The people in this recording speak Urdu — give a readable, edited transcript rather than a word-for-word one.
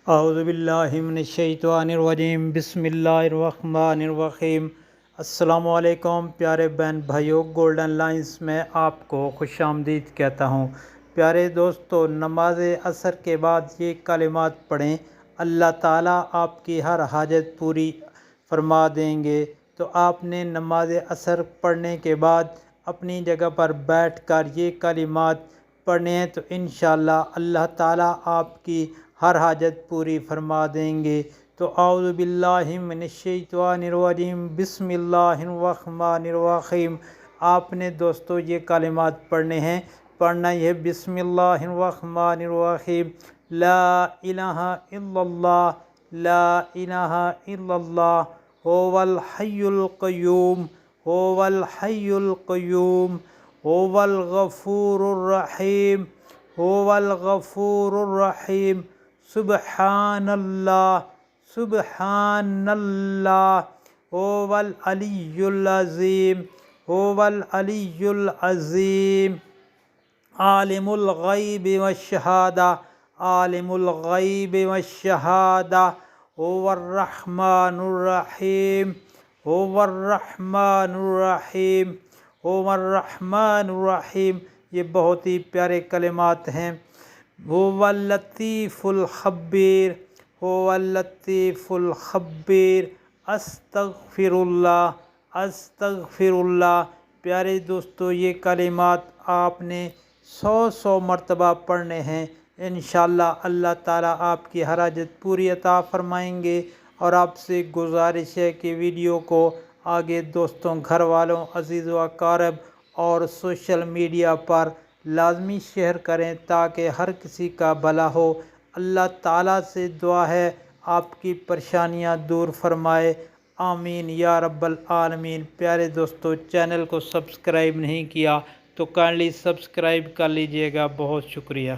اعوذ باللہ من الشیطان الرجیم، بسم اللہ الرحمن الرحیم۔ السلام علیکم پیارے بہن بھائیوں، گولڈن لائنز میں آپ کو خوش آمدید کہتا ہوں۔ پیارے دوستو، نماز عصر کے بعد یہ کلمات پڑھیں، اللہ تعالیٰ آپ کی ہر حاجت پوری فرما دیں گے۔ تو آپ نے نماز عصر پڑھنے کے بعد اپنی جگہ پر بیٹھ کر یہ کلمات پڑھنے ہیں، تو انشاءاللہ اللہ تعالیٰ آپ کی ہر حاجت پوری فرما دیں گے۔ تو اعوذ باللہ من الشیطان الرجیم، بسم اللہ الرحمن الرحیم۔ آپ نے دوستو یہ کلمات پڑھنے ہیں، پڑھنا یہ بسم اللہ الرحمن الرحیم۔ لا الہ الا اللہ، لا الہ الا اللہ، هو الحی القیوم، هو الحی القیوم، هو الغفور الرحیم، هو الغفور الرحیم۔ سبحان اللہ، سبحان اللہ، هو العلی العظیم، هو العلی العظیم۔ عالم الغیب والشہادہ، عالم الغیب والشہادہ، هو الرحمن الرحیم، هو الرحمن الرحیم، هو الرحمن الرحیم۔ یہ بہت ہی پیارے کلمات ہیں۔ هو اللطیف الخبیر، هو اللطیف الخبیر۔ استغفر اللہ، استغفر اللہ۔ پیارے دوستو، یہ کلمات آپ نے 100 مرتبہ پڑھنے ہیں۔ انشاءاللہ اللہ تعالیٰ آپ کی ہر حاجت پوری عطا فرمائیں گے۔ اور آپ سے گزارش ہے کہ ویڈیو کو آگے دوستوں، گھر والوں، عزیز و اقارب اور سوشل میڈیا پر لازمی شیئر کریں تاکہ ہر کسی کا بھلا ہو۔ اللہ تعالیٰ سے دعا ہے آپ کی پریشانیاں دور فرمائے، آمین یا رب العالمین۔ پیارے دوستو، چینل کو سبسکرائب نہیں کیا تو کائنڈلی سبسکرائب کر لیجئے گا۔ بہت شکریہ۔